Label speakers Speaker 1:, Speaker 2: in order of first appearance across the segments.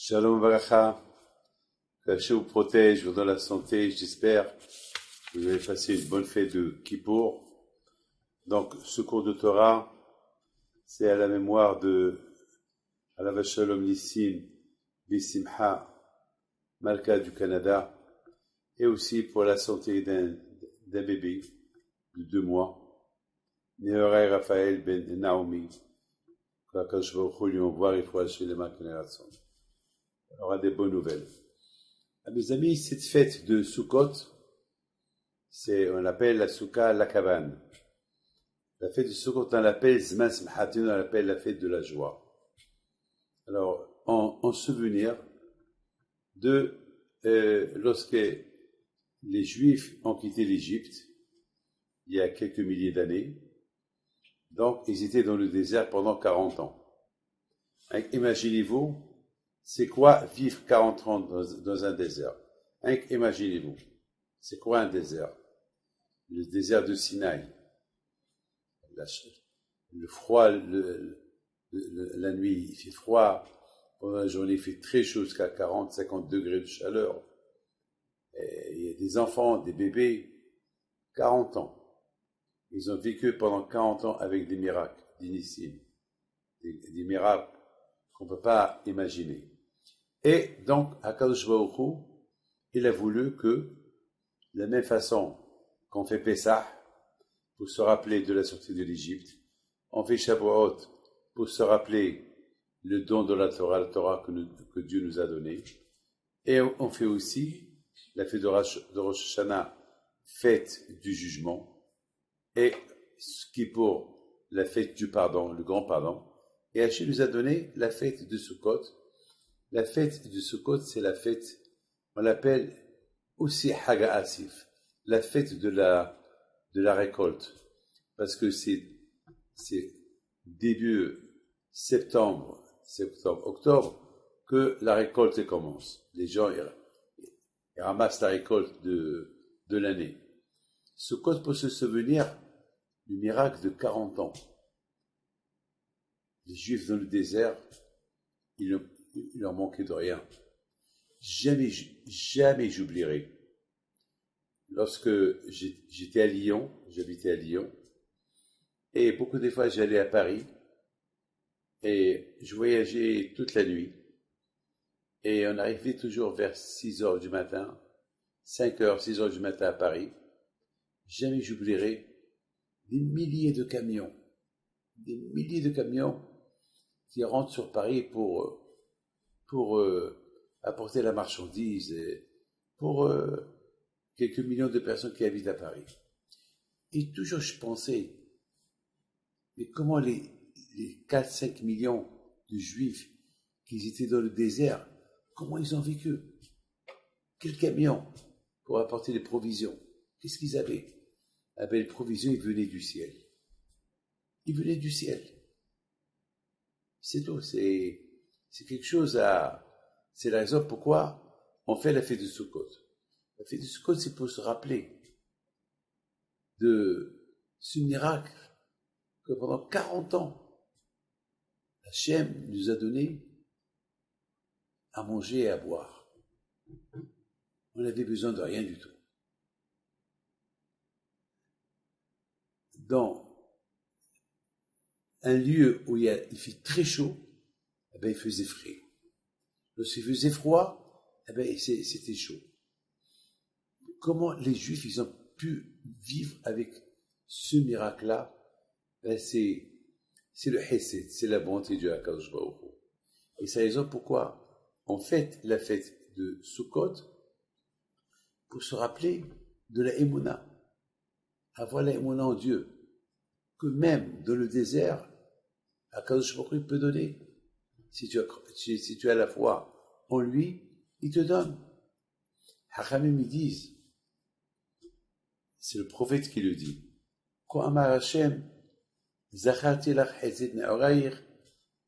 Speaker 1: Shalom Baracha, que Hachem vous protège, vous donne la santé, j'espère que vous avez passé une bonne fête de Kippour. Donc, ce cours de Torah, c'est à la mémoire de Alav Shalom Nissim Bissimha, Malka du Canada, et aussi pour la santé d'un bébé de 2 mois, Néorai Raphaël Ben Naomi, que Akadosh Baruch Hu lui envoie, il faut acheter les maquinations. Il y aura des bonnes nouvelles. À mes amis, cette fête de Sukkot, on l'appelle la Souka la cabane. La fête de Sukkot, on l'appelle Zman Simchatin, on l'appelle la fête de la joie. Alors, en souvenir de lorsque les Juifs ont quitté l'Égypte, il y a quelques milliers d'années, donc ils étaient dans le désert pendant 40 ans. Imaginez-vous, c'est quoi vivre 40 ans dans un désert? Imaginez-vous, c'est quoi un désert? Le désert de Sinaï. Le froid, la nuit, il fait froid. Pendant la journée, il fait très chaud, jusqu'à 40, 50 degrés de chaleur. Et il y a des enfants, des bébés, 40 ans. Ils ont vécu pendant 40 ans avec des miracles, des miracles qu'on ne peut pas imaginer. Et donc, Akadosh Baruch Hu, il a voulu que, de la même façon qu'on fait Pessah, pour se rappeler de la sortie de l'Égypte, on fait Shavuot pour se rappeler le don de la Torah que Dieu nous a donné, et on fait aussi la fête de Rosh Hashanah, fête du jugement, et ce qui est pour la fête du pardon, le grand pardon, et Hachem nous a donné la fête de Sukkot. La fête de Sukkot, c'est la fête, on l'appelle aussi Haga Asif, la fête de la récolte, parce que c'est début septembre, octobre, que la récolte commence. Les gens ils ramassent la récolte de l'année. Sukkot peut se souvenir du miracle de 40 ans. Les Juifs dans le désert, il leur manquait de rien. Jamais j'oublierai. Lorsque j'étais à Lyon, j'habitais à Lyon, et beaucoup de fois j'allais à Paris, et je voyageais toute la nuit, et on arrivait toujours vers 6 heures du matin, 5 heures, 6 heures du matin à Paris. Jamais j'oublierai des milliers de camions qui rentrent sur Paris pour apporter la marchandise, et pour quelques millions de personnes qui habitent à Paris. Et toujours je pensais, mais comment les 4-5 millions de Juifs qui étaient dans le désert, comment ils ont vécu? Quel camion pour apporter les provisions? Qu'est-ce qu'ils avaient? Ah ben, les provisions, ils venaient du ciel. Ils venaient du ciel. C'est tout, c'est quelque chose c'est la raison pourquoi on fait la fête de Sukkot. La fête de Sukkot, c'est pour se rappeler de ce miracle que pendant 40 ans, Hachem nous a donné à manger et à boire. On n'avait besoin de rien du tout. Dans un lieu où il fait très chaud, eh ben, il faisait frais. Lorsqu'il faisait froid, eh ben, c'était chaud. Comment les Juifs ils ont pu vivre avec ce miracle-là? Ben, c'est le Hesed, c'est la bonté de Akadosh Baruch Hu. Et c'est la raison pourquoi on fête la fête de Sukkot pour se rappeler de la Emouna, avoir la Emouna en Dieu, que même dans le désert, Akadosh Baruch Hu peut donner. Si tu as la foi en lui, il te donne. Hachamim ils disent, c'est le prophète qui le dit, Ko amar Hashem, Zacharti lach hezid ne'orayir,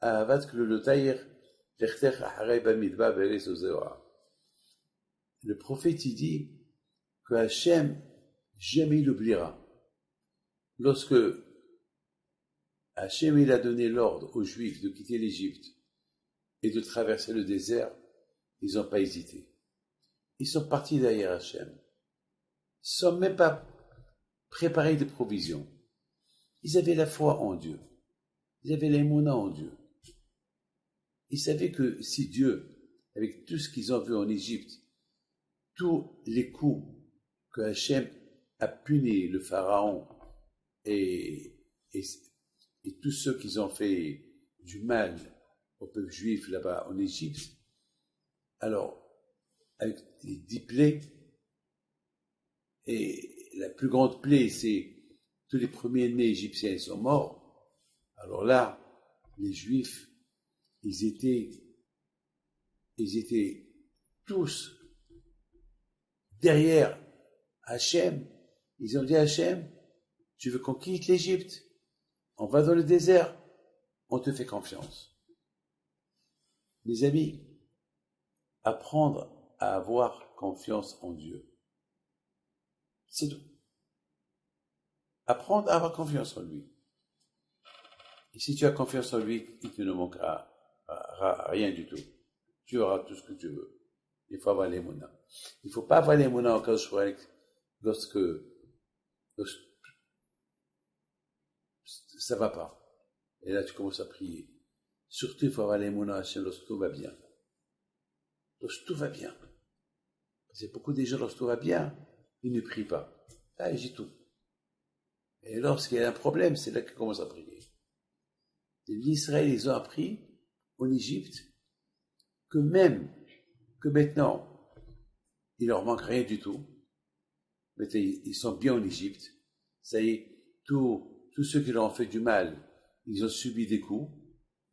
Speaker 1: ahavat klulotayir, lechtech acharei bamidbar be'eretz ozeoa. Le prophète il dit que Hashem jamais il oubliera. Lorsque Hashem il a donné l'ordre aux Juifs de quitter l'Égypte et de traverser le désert, ils n'ont pas hésité. Ils sont partis derrière Hachem. Ils ne sont même pas préparés de provisions. Ils avaient la foi en Dieu. Ils avaient l'émouna en Dieu. Ils savaient que si Dieu, avec tout ce qu'ils ont vu en Égypte, tous les coups que Hachem a puni le Pharaon et tous ceux qui ont fait du mal au peuple juif là-bas en Égypte, alors, avec les 10 plaies, et la plus grande plaie, c'est tous les premiers-nés égyptiens ils sont morts. Alors là, les Juifs, ils étaient tous derrière Hachem. Ils ont dit à Hachem, tu veux qu'on quitte l'Égypte? On va dans le désert, on te fait confiance. Mes amis, apprendre à avoir confiance en Dieu. C'est tout. Apprendre à avoir confiance en lui. Et si tu as confiance en lui, il ne te manquera rien du tout. Tu auras tout ce que tu veux. Il faut avoir l'émouna. Il ne faut pas avoir l'émouna en cas de lorsque ça ne va pas. Et là, tu commences à prier. Surtout, il faut avoir l'émouna Hachem lorsque tout va bien. Lorsque tout va bien. Parce que beaucoup de gens, lorsque tout va bien, ils ne prient pas. Ah, j'ai tout. Et lorsqu'il y a un problème, c'est là qu'ils commencent à prier. Les Israéliens, ils ont appris en Égypte que maintenant, il leur manque rien du tout. Maintenant, ils sont bien en Égypte. Ça y est, tous ceux qui leur ont fait du mal, ils ont subi des coups,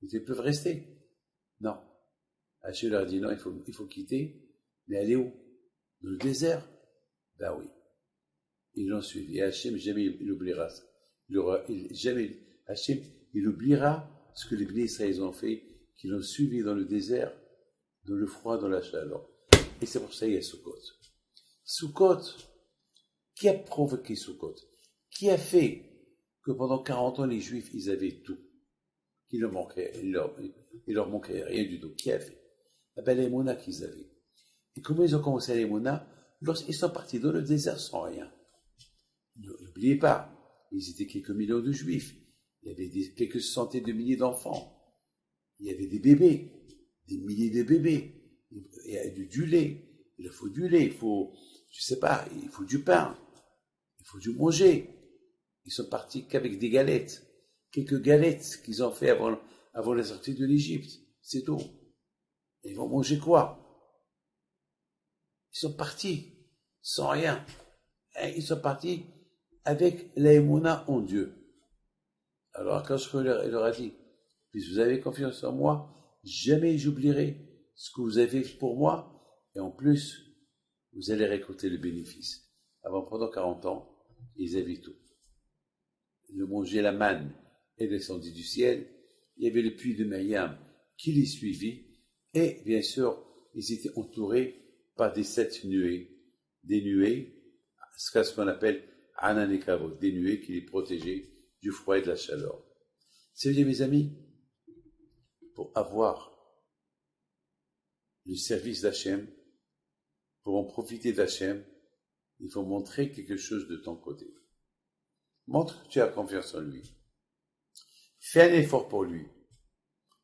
Speaker 1: ils peuvent rester. Non. Hachem leur a dit non, il faut quitter, mais aller où? Dans le désert? Ben oui. Ils l'ont suivi. Et Hachem, jamais il oubliera ça. Hachem, il oubliera ce que les Bnei Israël ont fait, qu'ils l'ont suivi dans le désert, dans le froid, dans la chaleur. Et c'est pour ça qu'il y a Sukkot. Sukkot, qui a provoqué Sukkot? Qui a fait que pendant 40 ans, les Juifs, ils avaient tout? Il leur manquait rien du tout. Qui a fait? Eh ben, les Mouna qu'ils avaient. Et comment ils ont commencé à les Mouna? Lorsqu'ils sont partis dans le désert sans rien. N'oubliez pas, ils étaient quelques millions de Juifs. Il y avait quelques centaines de milliers d'enfants. Il y avait des bébés, des milliers de bébés. Il y a du lait. Il faut du lait, il faut du pain. Il faut du manger. Ils sont partis qu'avec des galettes. Quelques galettes qu'ils ont fait avant la sortie de l'Égypte. C'est tout. Et ils vont manger quoi? Ils sont partis sans rien. Et ils sont partis avec l'aïmouna en Dieu. Alors quand il leur a dit, si vous avez confiance en moi, jamais j'oublierai ce que vous avez fait pour moi, et en plus, vous allez récolter le bénéfice. Pendant 40 ans, ils avaient tout. Le manger, la manne est descendue du ciel, il y avait le puits de Myriam qui les suivit, et bien sûr, ils étaient entourés par des 7 nuées, des nuées, ce qu'on appelle Anan et Kavod, des nuées qui les protégeaient du froid et de la chaleur. C'est vrai, mes amis, pour avoir le service d'Hachem, pour en profiter d'Hachem, il faut montrer quelque chose de ton côté. Montre que tu as confiance en lui. Fais un effort pour lui.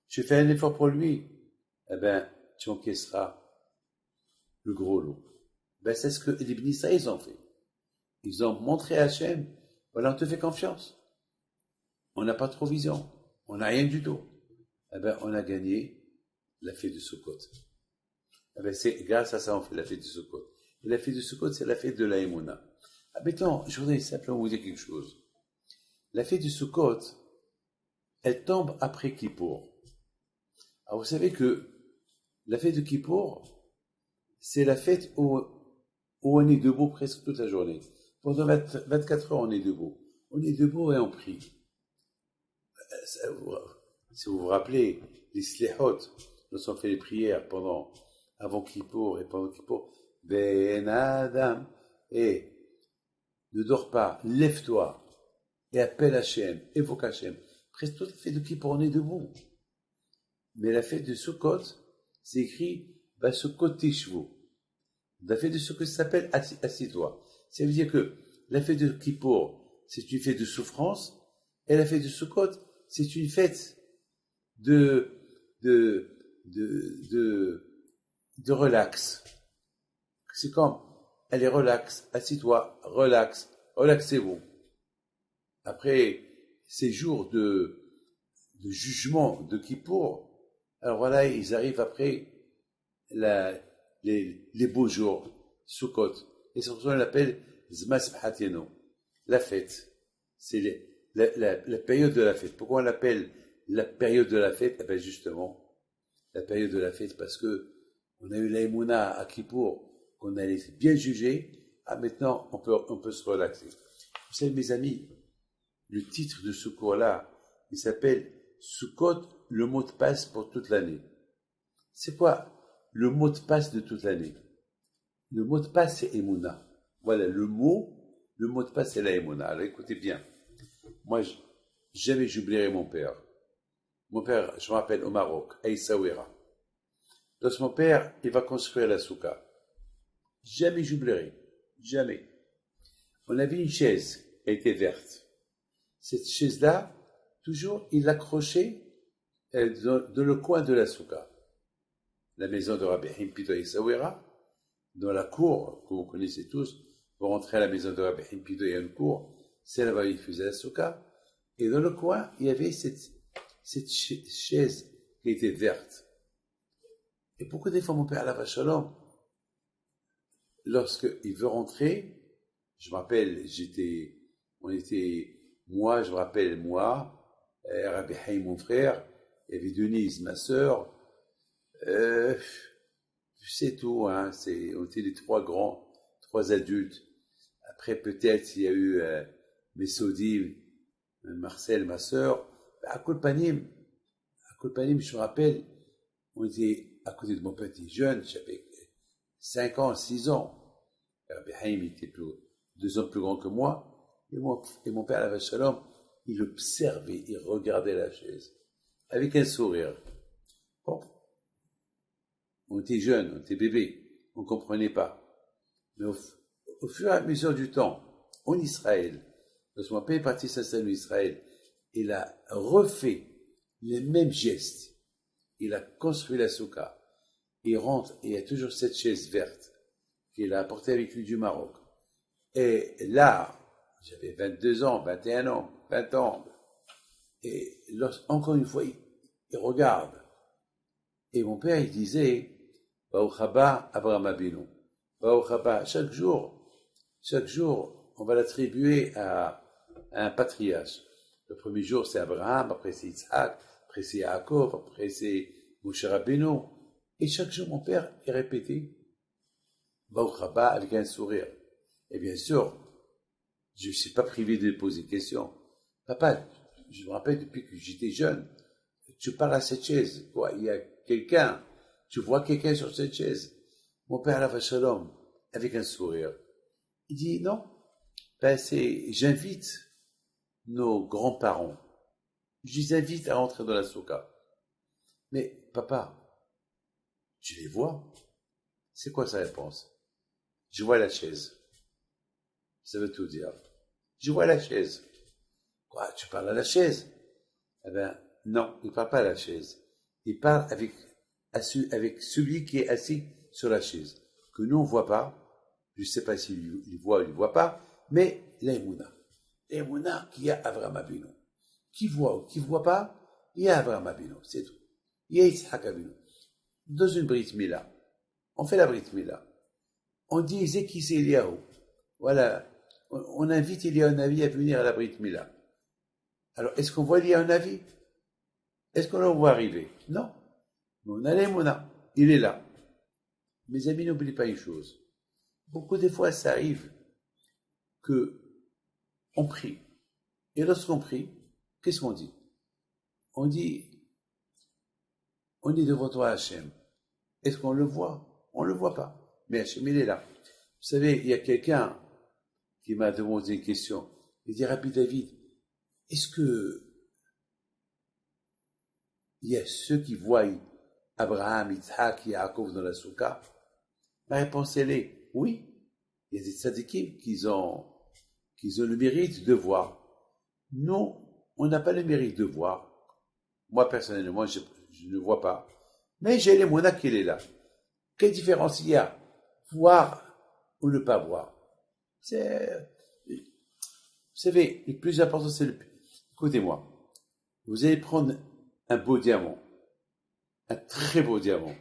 Speaker 1: Tu fais un effort pour lui, eh ben, tu encaisseras le gros lot. Ben, c'est ce que les Bnei Israël ont fait. Ils ont montré à Hachem, voilà, on te fait confiance. On n'a pas de provision. On n'a rien du tout. Eh ben, on a gagné la fête de Sukkot. Eh ben, c'est grâce à ça on fait la fête de Sukkot. Et la fête de Sukkot, c'est la fête de l'Aïmouna. Ah, maintenant, je voudrais simplement vous dire quelque chose. La fête de Sukkot, elle tombe après Kippour. Alors, vous savez que la fête de Kippour, c'est la fête où on est debout presque toute la journée. Pendant 24 heures, on est debout. On est debout et on prie. Si vous vous rappelez, les Slihot, lorsqu'on fait les prières avant Kippour et pendant Kippour, Ben Adam, et ne dors pas, lève-toi, et appelle Hachem, évoque Hachem. Presque toute la fête de Kippour, on est debout. Mais la fête de Sukkot, c'est écrit bah, Sukkot Tishvu. La fête de Sukkot s'appelle Assis-toi. Ça veut dire que la fête de Kippour, c'est une fête de souffrance, et la fête de Sukkot, c'est une fête de, de, de relax. C'est comme, allez, relax, assis-toi, relax, relaxez-vous. Après ces jours de jugement de Kippour, alors voilà, ils arrivent après les beaux jours, Sukkot. Et c'est pour ça qu'on l'appelle Zma Simchatenu, la fête. C'est la période de la fête. Pourquoi on l'appelle la période de la fête? Eh bien justement, la période de la fête, parce que on a eu la Emouna à Kippour, qu'on allait bien juger. Ah, maintenant, on peut se relaxer. Vous savez, mes amis, le titre de ce cours-là, il s'appelle Sukkot, le mot de passe pour toute l'année. C'est quoi le mot de passe de toute l'année? Le mot de passe, c'est Emouna. Voilà, le mot de passe, c'est la Emouna. Alors écoutez bien. Moi, jamais j'oublierai mon père. Mon père, je me rappelle au Maroc, à Essaouira. Lorsque mon père, il va construire la souka. Jamais j'oublierai. Jamais. On avait une chaise, elle était verte. Cette chaise-là, toujours, il l'accrochait dans le coin de la souka. La maison de Rabbi Himpido à Essaouira, dans la cour, que vous connaissez tous, vous rentrez à la maison de Rabbi Himpido, il y a une cour, c'est là-bas il faisait la souka. Et dans le coin, il y avait cette chaise qui était verte. Et beaucoup des fois, mon père, la Shalom, lorsqu'il veut rentrer, je me rappelle, moi, je me rappelle, moi, Rabbi Haïm, mon frère, il y avait Denise, ma sœur, c'est tout, hein, on était les trois adultes. Après, peut-être, il y a eu Messaudi, Marcel, ma sœur. À Kolpanim, je me rappelle, on était à côté de mon petit jeune, j'avais 5 ans, 6 ans. Rabbi Haïm était 2 ans plus grand que moi. Et mon père, la Shalom, il observait, il regardait la chaise, avec un sourire. Bon, on était jeunes, on était bébés, on ne comprenait pas. Mais au fur et à mesure du temps, en Israël, lorsque mon père est parti s'installer en Israël, il a refait les mêmes gestes. Il a construit la souka. Il rentre et il y a toujours cette chaise verte qu'il a apportée avec lui du Maroc. Et là, j'avais 22 ans, 21 ans, 20 ans. Et encore une fois, il regarde. Et mon père, il disait, Baruch haba Abraham Abinu. Baruch haba, chaque jour, on va l'attribuer à un patriarche. Le premier jour, c'est Abraham, après c'est Isaac, après c'est Yaakov, après c'est Moshe Rabbeinu. Et chaque jour, mon père est répété, Baruch haba, avec un sourire. Et bien sûr, je ne suis pas privé de poser des questions. Papa, je me rappelle depuis que j'étais jeune, tu parles à cette chaise, quoi, il y a quelqu'un, tu vois quelqu'un sur cette chaise. Mon père, la Shalom, avec un sourire, il dit non, ben j'invite nos grands-parents, je les invite à rentrer dans la souka. Mais papa, tu les vois? C'est quoi sa réponse? Je vois la chaise. Ça veut tout dire. Je vois la chaise. Quoi, tu parles à la chaise? Eh bien, non, il ne parle pas à la chaise. Il parle avec celui qui est assis sur la chaise, que nous on ne voit pas. Je ne sais pas s'il voit ou il ne voit pas, mais l'Emouna. L'Emouna qui a Avraham Avinu. Qui voit ou qui ne voit pas, il y a Avraham Avinu, c'est tout. Il y a Yitzhak Avinu. Dans une Brit Mila, on fait la Brit Mila. On dit Zekis Eliyahu. Voilà, on invite Eliyahu Navi à venir à la Brit Mila. Alors, est-ce qu'on voit Eliyahu Navi? Est-ce qu'on le voit arriver? Non. Mais on a l'Emouna. Il est là. Mes amis, n'oubliez pas une chose. Beaucoup de fois, ça arrive que on prie. Et lorsqu'on prie, qu'est-ce qu'on dit? On dit devant toi Hachem. Est-ce qu'on le voit? On ne le voit pas. Mais Hachem, il est là. Vous savez, il y a quelqu'un qui m'a demandé une question. Il dit, Rabbi David, est-ce que il y a ceux qui voient Abraham, Yitzhak, Yaakov dans la soukha? La réponse, elle est oui. Il y a des tzadikim qui ont le mérite de voir. Nous, on n'a pas le mérite de voir. Moi, personnellement, je ne vois pas. Mais j'ai les monas qu'il est là. Quelle différence il y a? Voir ou ne pas voir? Vous savez, le plus important, c'est écoutez-moi. Vous allez prendre un beau diamant. Un très beau diamant.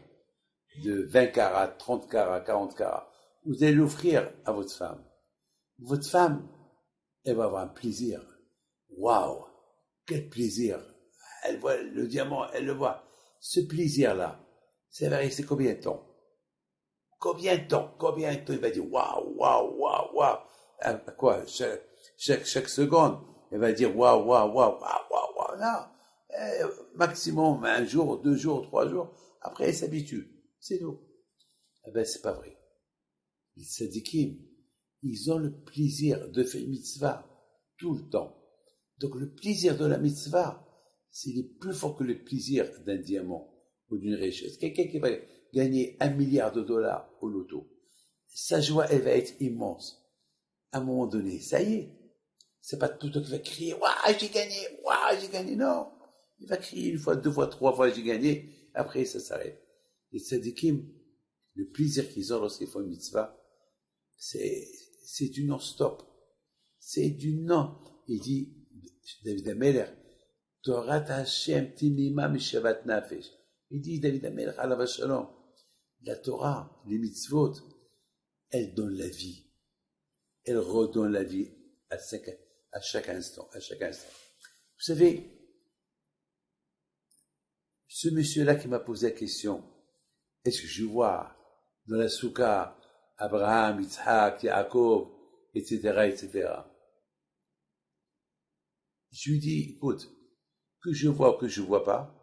Speaker 1: De 20 carats, 30 carats, 40 carats. Vous allez l'offrir à votre femme. Votre femme, elle va avoir un plaisir. Waouh! Quel plaisir! Elle voit le diamant, elle le voit. Ce plaisir-là, ça va rester combien de temps? Combien de temps? Combien de temps? Il va dire waouh, waouh, waouh, waouh. Quoi? Chaque seconde, elle va dire waouh, waouh, waouh, waouh, waouh, waouh. Non. Maximum un jour, 2 jours, 3 jours. Après, elle s'habitue. C'est tout. Eh ben, c'est pas vrai. Les tzadikim, ils ont le plaisir de faire une mitzvah tout le temps. Donc, le plaisir de la mitzvah, c'est plus fort que le plaisir d'un diamant ou d'une richesse. Quelqu'un qui va gagner $1 milliard au loto, sa joie, elle va être immense. À un moment donné, ça y est. C'est pas tout le temps qu'il va crier, waouh, j'ai gagné, waouh, j'ai gagné. Non. Il va crier 1 fois, 2 fois, 3 fois, j'ai gagné. Après, ça s'arrête. Les tzadikim, le plaisir qu'ils ont lorsqu'ils font une mitzvah, c'est du non-stop. C'est du non. Il dit, David Ameler, Torah Hashem timima mishavat nafesh. Il dit, David Ameler, alav shalom, la Torah, les mitzvot, elle donne la vie. Elle redonne la vie à chaque instant, à chaque instant. Vous savez, ce monsieur-là qui m'a posé la question, est-ce que je vois dans la soukha Abraham, Yitzhak, Yaakov, etc., etc. Je lui dis, écoute, que je vois ou que je vois pas,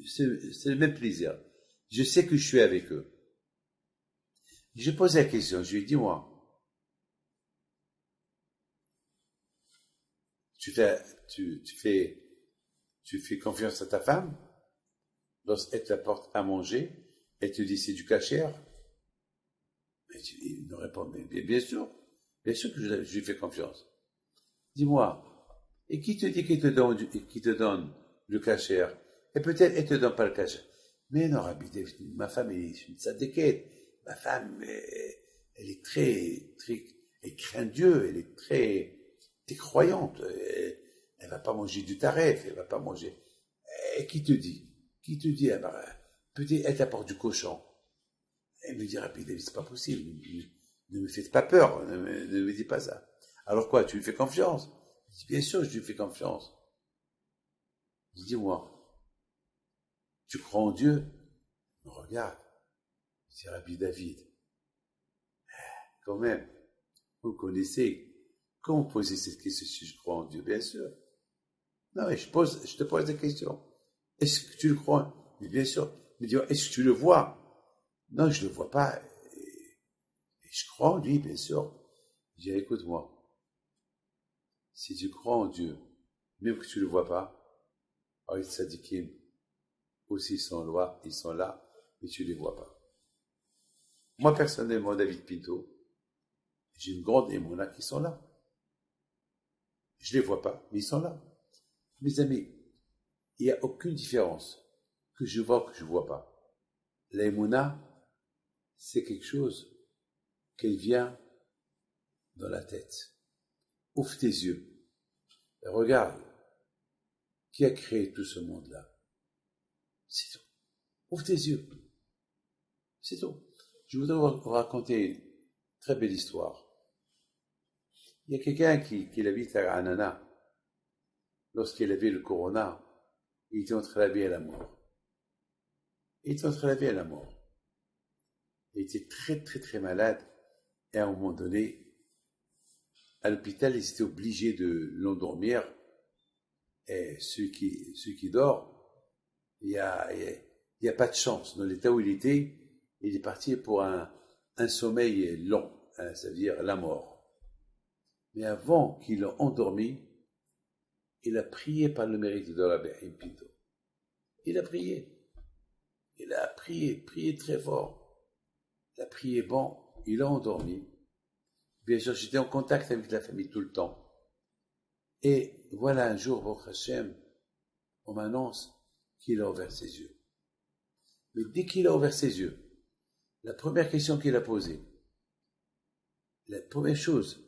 Speaker 1: c'est le même plaisir. Je sais que je suis avec eux. Je pose la question, je lui dis, moi, tu fais confiance à ta femme lorsqu'elle t'apporte à manger, elle te dit c'est du cachère. Il me répond, mais bien sûr que je lui fais confiance. Dis-moi, et qui te dit qu'il te donne le cachère? Et peut-être elle te donne pas le cachère. Mais non, Rabbi David, ma femme est une tzadékette. Ma femme, elle est elle craint Dieu, elle est très croyante. Elle va pas manger du taref, elle va pas manger. Et qui te dit? Qui te dit? Peut-être elle t'apporte du cochon. Elle me dit, Rabbi David, c'est pas possible. Ne me faites pas peur, ne me dis pas ça. Alors quoi, tu lui fais confiance? Je dis, bien sûr, je lui fais confiance. Dis-moi, tu crois en Dieu? Regarde, c'est Rabbi David. Quand même, vous connaissez. Comment poser cette question si je crois en Dieu? Bien sûr. Non, mais je te pose des questions. Est-ce que tu le crois? Mais bien sûr. Mais dis-moi, est-ce que tu le vois? Non, je ne le vois pas. Et je crois en lui, bien sûr. Je dis, écoute-moi. Si tu crois en Dieu, même que tu ne le vois pas, alors les tzadikim aussi sont là, ils sont là, mais tu ne les vois pas. Moi, personnellement, David Pinto, j'ai une grande émouna qui sont là. Je ne les vois pas, mais ils sont là. Mes amis, il n'y a aucune différence que je vois ou que je ne vois pas. La émouna, c'est quelque chose qui vient dans la tête. Ouvre tes yeux. Et regarde, qui a créé tout ce monde-là? C'est tout. Ouvre tes yeux. C'est tout. Je voudrais vous raconter une très belle histoire. Il y a quelqu'un qui habite à Anana. Lorsqu'il avait le corona, il était entre la vie et la mort. Il était entre la vie et la mort. Il était très, très, très malade. Et à un moment donné, à l'hôpital, ils étaient obligés de l'endormir. Et celui qui dort, il y a pas de chance. Dans l'état où il est parti pour un sommeil long, hein, c'est-à-dire la mort. Mais avant qu'il l'ait endormi, il a prié par le mérite de Rabbi Pinto. Il a prié. Il a prié très fort. Il a prié bon, il a endormi. Bien sûr, j'étais en contact avec la famille tout le temps. Et voilà, un jour, Baruch Hashem, on m'annonce qu'il a ouvert ses yeux. Mais dès qu'il a ouvert ses yeux, la première question qu'il a posée, la première chose,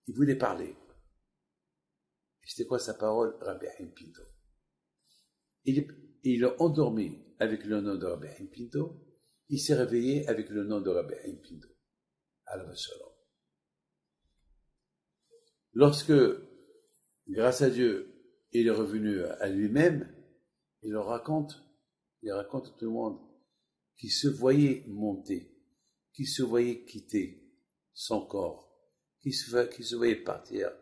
Speaker 1: il voulait parler. Et c'était quoi sa parole? Rabbi Haim Pinto. Il a endormi avec le nom de Rabbi Haim Pinto. Il s'est réveillé avec le nom de Rabbi Haim Pinto. Alav Shalom. Lorsque, grâce à Dieu, il est revenu à lui-même, il raconte à tout le monde qu'il se voyait monter, qu'il se voyait quitter son corps, qu'il se voyait partir.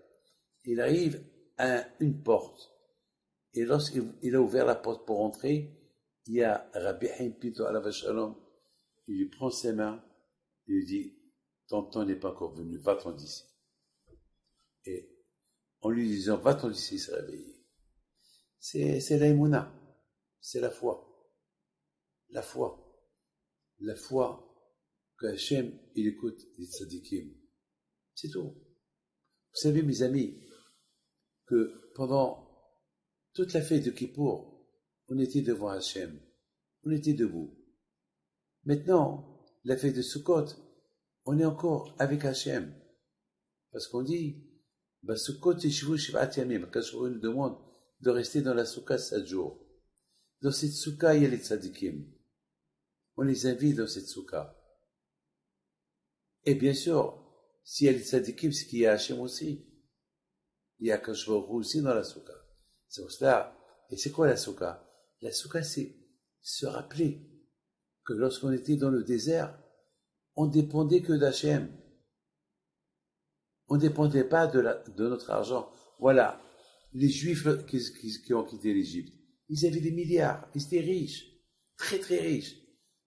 Speaker 1: Il arrive à une porte, et lorsqu'il a ouvert la porte pour entrer, il y a Rabbi Haim Pinto Alav Shalom, il lui prend ses mains, il lui dit, ton temps n'est pas encore venu, va-t'en d'ici. Et en lui disant, va-t'en d'ici, il s'est réveillé. C'est l'aïmouna, c'est la foi. La foi. La foi que Hachem, il écoute les tzadikim. C'est tout. Vous savez, mes amis, que pendant toute la fête de Kippour, on était devant Hachem. On était debout. Maintenant, la fête de Sukkot, on est encore avec Hachem. Parce qu'on dit, Sukkot Yeshivu Shivat Yamim, quand on nous demande de rester dans la Soukha 7 jours. Dans cette Soukha, il y a les tzadikim. On les invite dans cette Soukha. Et bien sûr, s'il y a les tzadikim, c'est qu'il y a Hachem aussi. Il y a Akadosh Baruch Hu aussi dans la Soukha. C'est pour cela. Et c'est quoi la Soukha? La Soukha, c'est se rappeler que lorsqu'on était dans le désert, on dépendait que d'Hachem. On ne dépendait pas de notre argent. Voilà. Les Juifs qui ont quitté l'Égypte, ils avaient des milliards, ils étaient riches, très très riches.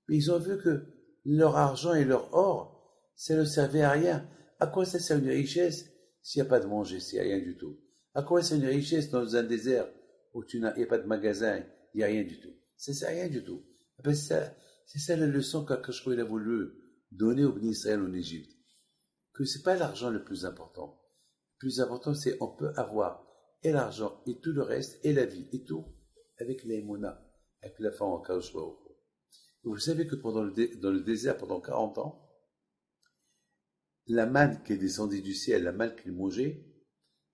Speaker 1: Mais ils ont vu que leur argent et leur or, ça ne servait à rien. À quoi ça sert une richesse s'il n'y a pas de manger, s'il n'y a rien du tout? À quoi ça sert une richesse dans un désert où il n'y a pas de magasin, il n'y a rien du tout? Ça ne sert à rien du tout. C'est ça la leçon qu'Akadosh Baruch Hu a voulu donner au Bnei Israël en Égypte. Que ce n'est pas l'argent le plus important. Le plus important, c'est qu'on peut avoir et l'argent, et tout le reste, et la vie, et tout, avec l'aïmouna, avec la foi en Akadosh Baruch Hu. Vous savez que dans le désert, pendant 40 ans, la manne qui est descendue du ciel, la manne qu'ils mangeaient,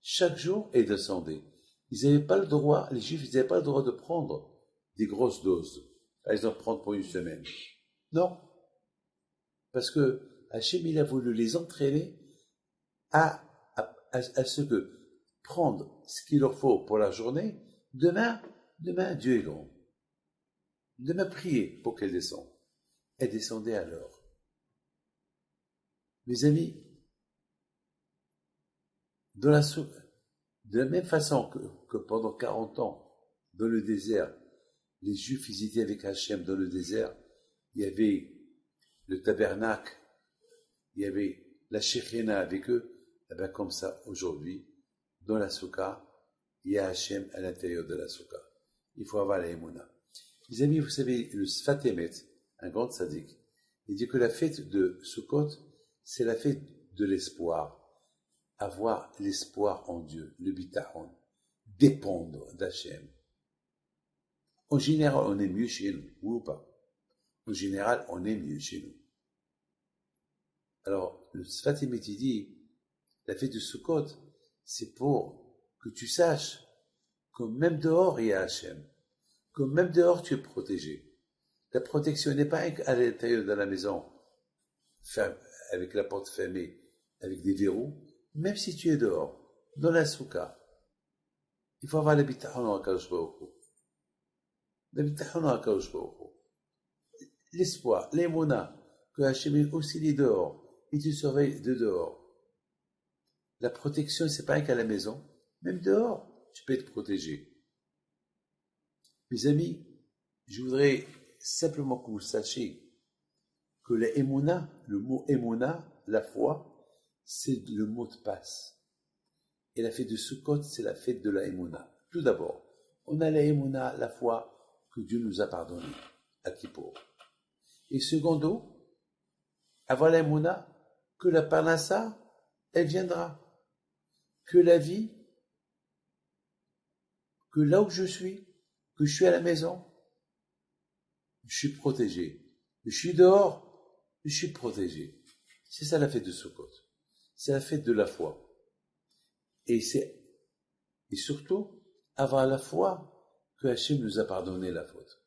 Speaker 1: chaque jour, elle descendait. Ils n'avaient pas le droit, les Juifs, ils n'avaient pas le droit de prendre des grosses doses. Par exemple, prendre pour une semaine. Non. Parce que Hachem, il a voulu les entraîner à ce que prendre ce qu'il leur faut pour la journée, demain, Dieu est grand. Demain, prier pour qu'elle descende. Elle descendait alors. Mes amis, de la même façon que pendant 40 ans, dans le désert, les Juifs, ils étaient avec Hachem dans le désert, il y avait le tabernacle, il y avait la Shekhinah avec eux, et bien comme ça, aujourd'hui, dans la Soukha, il y a Hachem à l'intérieur de la Soukha. Il faut avoir la Emouna. Les amis, vous savez, le Sfat Emet, un grand tzaddik, il dit que la fête de Sukkot, c'est la fête de l'espoir. Avoir l'espoir en Dieu, le bitachon, dépendre d'Hachem. En général, on est mieux chez nous, ou pas. En général, on est mieux chez nous. Alors, le Sfat Emet, il dit, la fête de Sukkot, c'est pour que tu saches que même dehors, il y a Hachem. Que même dehors, tu es protégé. La protection n'est pas à l'intérieur de la maison, avec la porte fermée, avec des verrous. Même si tu es dehors, dans la soukha, il faut avoir l'habitachon à Akadosh Baruch Hu. L'habitachon à Akadosh Baruch Hu. L'espoir, l'émouna, que Hachem est aussi dehors, et tu surveilles de dehors. La protection, c'est pas qu'à la maison, même dehors, tu peux être protégé. Mes amis, je voudrais simplement que vous sachiez que la émouna, le mot émouna, la foi, c'est le mot de passe. Et la fête de Sukkot, c'est la fête de la émouna. Tout d'abord, on a la émouna, la foi que Dieu nous a pardonné. à Kippour. Et secondo, avoir la mouna que la parnassa, elle viendra. Que la vie, que là où je suis à la maison, je suis protégé. Je suis dehors, je suis protégé. C'est ça la fête de Sukkot. C'est la fête de la foi. Et surtout, avoir la foi que Hachem nous a pardonné la faute.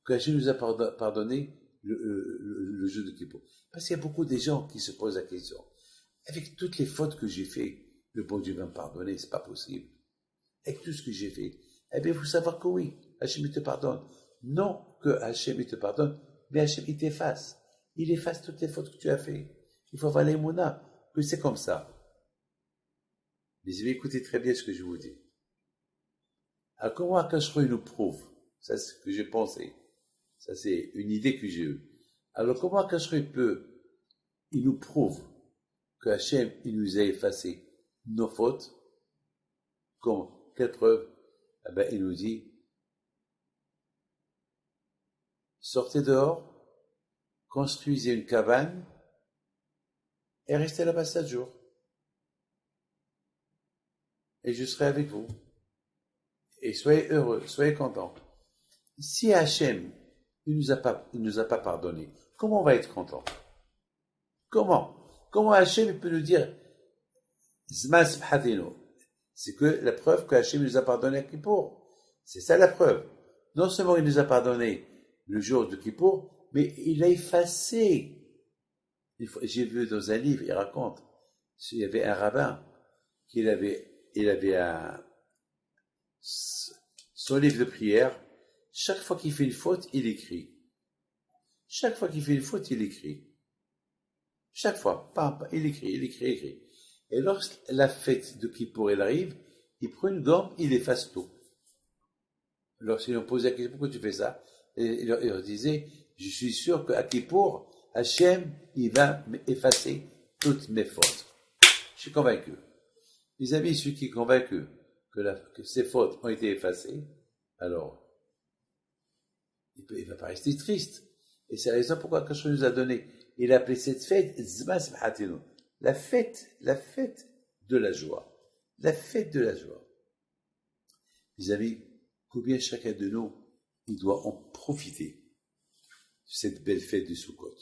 Speaker 1: Que Hachem nous a pardonné le jeu de Kippour. Parce qu'il y a beaucoup de gens qui se posent la question. Avec toutes les fautes que j'ai faites, le bon Dieu va me pardonner, c'est pas possible. Avec tout ce que j'ai fait. Eh bien, il faut savoir que oui, Hachem te pardonne. Non que Hachem te pardonne, mais Hachem il t'efface. Il efface toutes les fautes que tu as faites. Il faut avoir l'émouna, que c'est comme ça. Mais écoutez très bien ce que je vous dis. Alors, comment Akash nous prouve? Ça, c'est ce que j'ai pensé. Ça, c'est une idée que j'ai eue. Alors, comment Akash il nous prouve que Hachem, il nous a effacé nos fautes? Comment? Quelle preuve? Eh ben, il nous dit, sortez dehors, construisez une cabane, et restez là-bas 7 jours. Et je serai avec vous. Et soyez heureux, soyez contents. Si Hachem, il nous a pas pardonné, comment on va être content? Comment Hachem peut nous dire, Zman Sbhatino? C'est que la preuve que Hachem nous a pardonné à Kippour. C'est ça la preuve. Non seulement il nous a pardonné le jour de Kippour, mais il a effacé. J'ai vu dans un livre, il raconte, il y avait un rabbin, il avait son livre de prière, chaque fois qu'il fait une faute, il écrit. Chaque fois qu'il fait une faute, il écrit. Chaque fois, il écrit. Et lorsque la fête de Kippour elle arrive, il prend une gomme, il efface tout. Lorsqu'ils ont posé la question, pourquoi tu fais ça? Et il leur disait, je suis sûr qu'à Kippour, Hachem, il va effacer toutes mes fautes. Je suis convaincu. Mes amis, celui qui est convaincu que ses fautes ont été effacées, alors, il ne va pas rester triste. Et c'est la raison pourquoi Hachem nous a donné. Il a appelé cette fête Zman Simchatenu. La fête de la joie. La fête de la joie. Mes amis, combien chacun de nous, il doit en profiter de cette belle fête de Sukkot.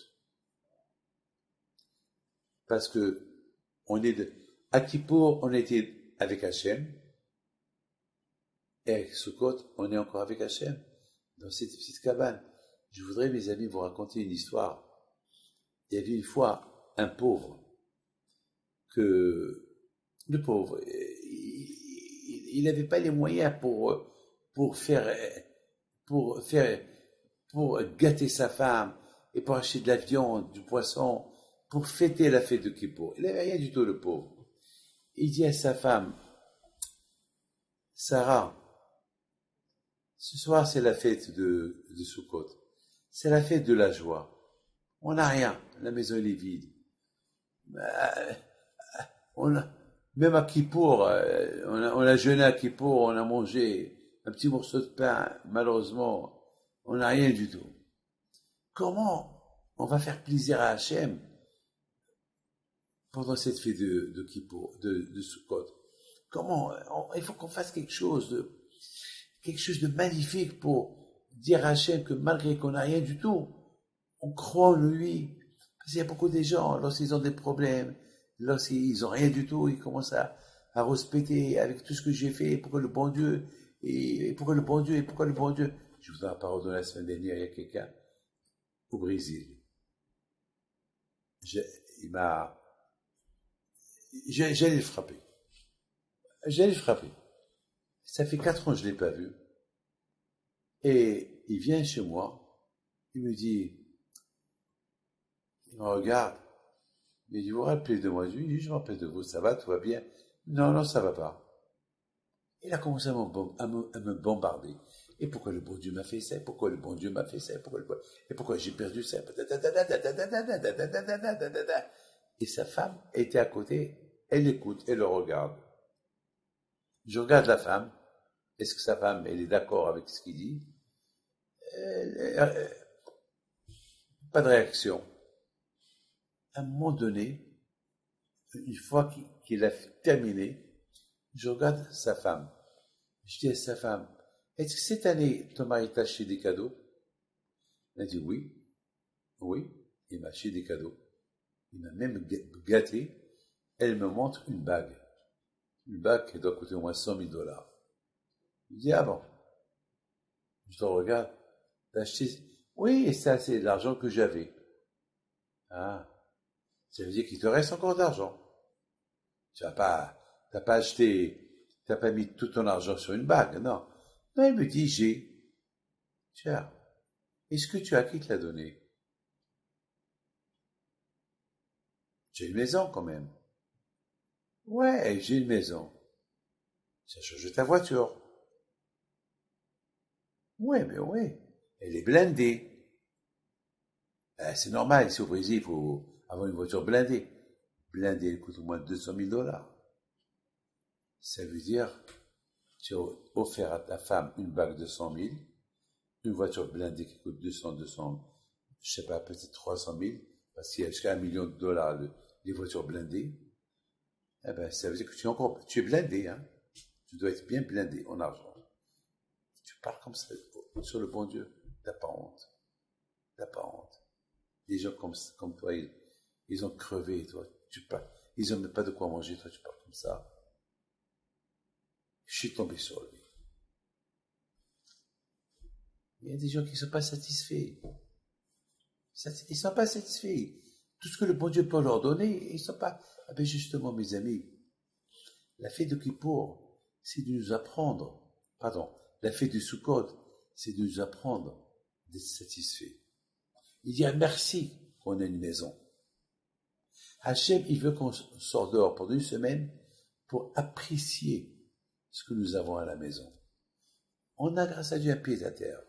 Speaker 1: Parce que à Kippour, on était avec Hachem, et avec Sukkot, on est encore avec Hachem, dans cette petite cabane. Je voudrais, mes amis, vous raconter une histoire. Il y avait une fois un pauvre, le pauvre, il n'avait pas les moyens pour gâter sa femme et pour acheter de la viande, du poisson, pour fêter la fête de Kippour. Il n'avait rien du tout, le pauvre. Il dit à sa femme, Sarah, ce soir c'est la fête de Sukkot. C'est la fête de la joie. On n'a rien, la maison elle est vide. Même à Kippour, on a jeûné à Kippour, on a mangé un petit morceau de pain, malheureusement, on n'a rien du tout. Comment on va faire plaisir à Hachem pendant cette fête de Kippour, de Sukkot? Comment il faut qu'on fasse quelque chose de magnifique pour dire à Hachem que malgré qu'on n'a rien du tout, on croit en lui. Parce qu'il y a beaucoup de gens, lorsqu'ils ont des problèmes, lorsqu'ils n'ont rien du tout, ils commencent à respecter avec tout ce que j'ai fait, pourquoi le bon Dieu, et pourquoi le bon Dieu, et pourquoi le bon Dieu. Je vous ai parlé de la semaine dernière, il y a quelqu'un au Brésil. J'allais le frapper. Ça fait 4 ans que je ne l'ai pas vu. Et il vient chez moi, il me dit, il me regarde, il dit, vous vous rappelez de moi? Je lui dis, je me rappelle de vous, ça va, tout va bien? Non, ça va pas. Il a commencé à me bombarder. Et pourquoi le bon Dieu m'a fait ça? Pourquoi le bon Dieu m'a fait ça? Et pourquoi j'ai perdu ça? Et sa femme était à côté, elle écoute, elle le regarde. Je regarde la femme. Est-ce que sa femme, elle est d'accord avec ce qu'il dit? Pas de réaction. À un moment donné, une fois qu'il a terminé, je regarde sa femme. Je dis à sa femme, est-ce que cette année, ton mari t'a acheté des cadeaux? Elle a dit oui, oui, il m'a acheté des cadeaux. Il m'a même gâté. Elle me montre une bague. Une bague qui doit coûter au moins 100 000 dollars. Je dis, ah bon. Je te regarde. T'as acheté? Oui, ça, c'est l'argent que j'avais. Ah, ça veut dire qu'il te reste encore d'argent. T'as pas acheté, t'as pas mis tout ton argent sur une bague, non. Non, il me dit, tiens, est-ce que tu as qui te l'a donné? J'ai une maison quand même. Ouais, j'ai une maison. Tu as changé ta voiture. Ouais, mais ouais, elle est blindée. C'est normal, ici au Brésil, il faut avoir une voiture blindée. Blindée, elle coûte au moins 200 000 dollars. Ça veut dire, tu as offert à ta femme une bague de 100 000, une voiture blindée qui coûte 200, je sais pas, peut-être 300 000, parce qu'il y a jusqu'à 1 million de dollars les voitures blindées. Eh ben, ça veut dire que tu es blindé, hein. Tu dois être bien blindé en argent. Tu pars comme ça, sur le bon Dieu. T'as pas honte. T'as pas honte. Des gens comme toi, ils ont crevé, toi. Ils n'ont même pas de quoi manger, toi, tu pars comme ça. Je suis tombé sur lui. Il y a des gens qui ne sont pas satisfaits. Ils ne sont pas satisfaits. Tout ce que le bon Dieu peut leur donner, ils ne sont pas. Ah ben justement, mes amis, la fête de Kippour, c'est de nous apprendre. Pardon, la fête du Sukkot, c'est de nous apprendre d'être satisfaits. Il dit merci qu'on a une maison. Hachem, il veut qu'on sorte dehors pendant une semaine pour apprécier ce que nous avons à la maison. On a, grâce à Dieu, un pied à terre.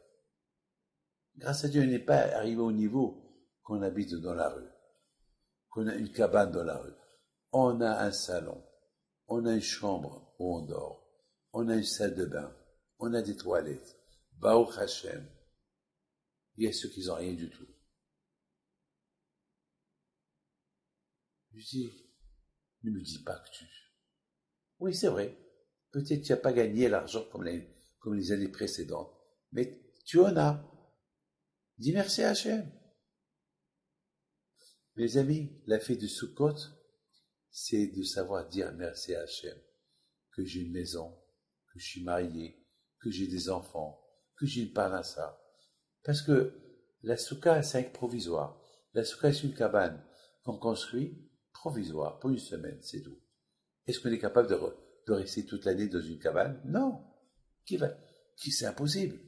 Speaker 1: Grâce à Dieu, on n'est pas arrivé au niveau qu'on habite dans la rue, qu'on a une cabane dans la rue. On a un salon, on a une chambre où on dort, on a une salle de bain, on a des toilettes. Baruch Hashem. Il y a ceux qui n'ont rien du tout. Je dis, ne me dis pas que tu... Oui, c'est vrai. Peut-être que tu n'as pas gagné l'argent comme les années précédentes, mais tu en as. Dis merci à Hachem. Mes amis, la fête de Sukkot, c'est de savoir dire merci à Hachem. Que j'ai une maison, que je suis marié, que j'ai des enfants, que j'ai une parnassa. Parce que la soukha, c'est un provisoire. La soukha, c'est une cabane qu'on construit provisoire, pour une semaine, c'est tout. Est-ce qu'on est capable de rester toute l'année dans une cabane? Non. C'est impossible.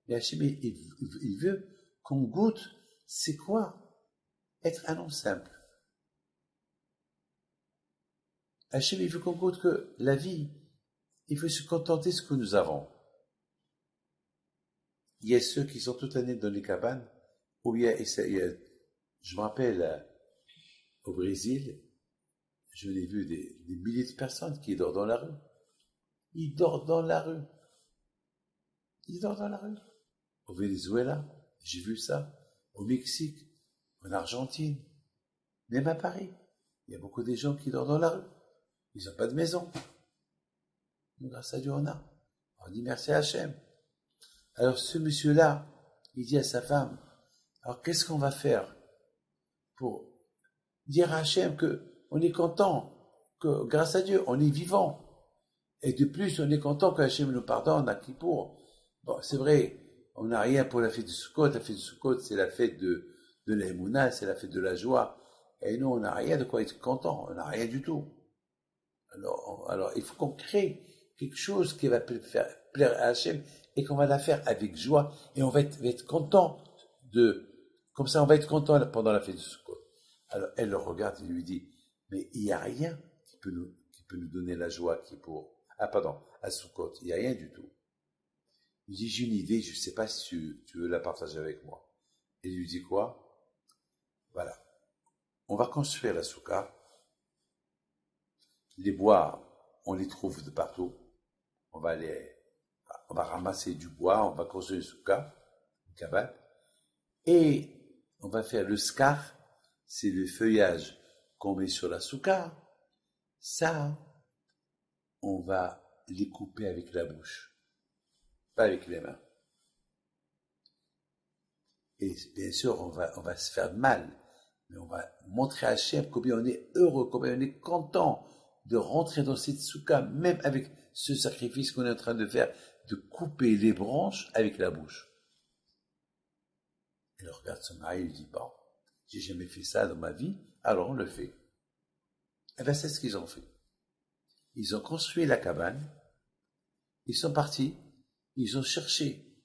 Speaker 1: Mais Hachem, il veut qu'on goûte, c'est quoi? Être un homme simple. Hachem, il veut qu'on goûte que la vie, il veut se contenter de ce que nous avons. Il y a ceux qui sont toute l'année dans les cabanes, ou je me rappelle, au Brésil, je l'ai vu des milliers de personnes qui dorment dans la rue. Ils dorment dans la rue. Ils dorment dans la rue. Au Venezuela, j'ai vu ça. Au Mexique, en Argentine, même à Paris. Il y a beaucoup de gens qui dorment dans la rue. Ils n'ont pas de maison. Nous, grâce à Dieu, on a. On dit merci à Hachem. Alors ce monsieur-là, il dit à sa femme, alors qu'est-ce qu'on va faire pour dire à Hachem qu'on est content, que grâce à Dieu, on est vivant. Et de plus, on est content que Hachem nous pardonne à Kippour. Bon, c'est vrai, on n'a rien pour la fête de Sukkot. La fête de Sukkot, c'est la fête de l'Emouna, c'est la fête de la joie. Et nous, on n'a rien de quoi être content. On n'a rien du tout. Alors, il faut qu'on crée quelque chose qui va faire plaire à Hachem et qu'on va la faire avec joie. Et on va être content comme ça, on va être content pendant la fête de Sukkot. Alors, elle le regarde et lui dit, mais il n'y a rien qui peut nous donner la joie à Sukkot. Il n'y a rien du tout. Il dit, j'ai une idée, je ne sais pas si tu veux la partager avec moi. Et il lui dit quoi? Voilà. On va construire la soukha. Les bois, on les trouve de partout. On va ramasser du bois, on va construire une soukha. cabane, et on va faire le scar, c'est le feuillage qu'on met sur la souka. Ça, on va les couper avec la bouche, pas avec les mains. Et bien sûr, on va se faire mal, mais on va montrer à Hachem combien on est heureux, combien on est content de rentrer dans cette souka, même avec ce sacrifice qu'on est en train de faire, de couper les branches avec la bouche. Elle regarde son mari et lui dit, bon, j'ai jamais fait ça dans ma vie, alors on le fait. Et bien c'est ce qu'ils ont fait. Ils ont construit la cabane, ils sont partis, ils ont cherché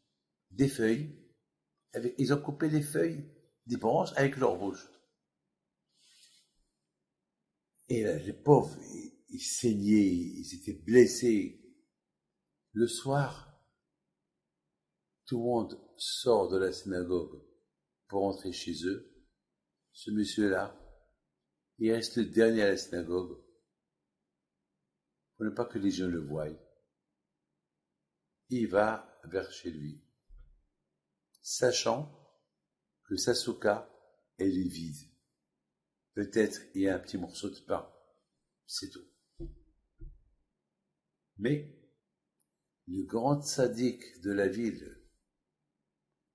Speaker 1: des feuilles, ils ont coupé les feuilles des branches avec leur bouche. Et là, les pauvres, ils saignaient, ils étaient blessés. Le soir, tout le monde sort de la synagogue pour rentrer chez eux. Ce monsieur-là, il reste le dernier à la synagogue pour ne pas que les gens le voient. Il va vers chez lui, sachant que sa souka, elle est vide. Peut-être il y a un petit morceau de pain, c'est tout. Mais le grand sadique de la ville,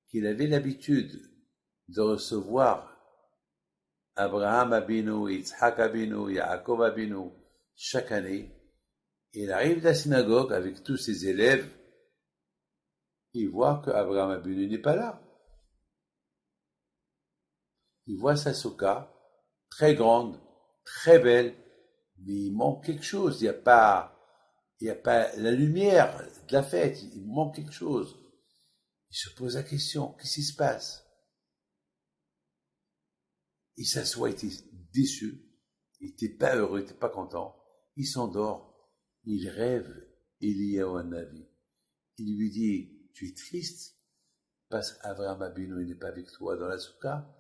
Speaker 1: qu'il avait l'habitude de recevoir Abraham Abinu, Yitzhak Abinu, Yaakov Abinu, chaque année, il arrive à la synagogue avec tous ses élèves, il voit que Abraham Abinu n'est pas là. Il voit sa souka, très grande, très belle, mais il manque quelque chose, il n'y a pas la lumière de la fête, il manque quelque chose. Il se pose la question, qu'est-ce qui se passe? Il s'assoit, il était déçu, il n'était pas heureux, il n'était pas content. Il s'endort, il rêve Eliyahu Hanavi. Il lui dit, tu es triste parce qu'Abraham Abinu n'est pas avec toi dans la souka.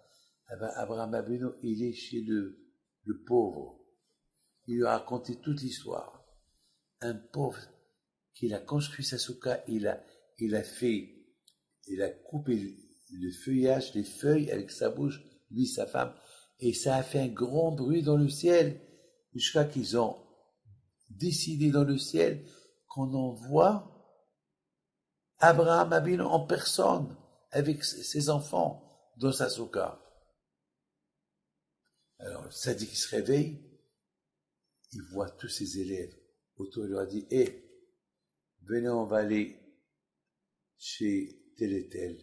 Speaker 1: Abraham Abinu, il est chez le pauvre. Il lui a raconté toute l'histoire. Un pauvre qui a construit sa souka, il a coupé le feuillage, les feuilles avec sa bouche, lui, sa femme, et ça a fait un grand bruit dans le ciel, jusqu'à qu'ils ont décidé dans le ciel qu'on envoie Abraham Abinu en personne, avec ses enfants, dans sa souka. Alors, le sadique se réveille, il voit tous ses élèves autour, il leur a dit, venez, on va aller chez tel et tel.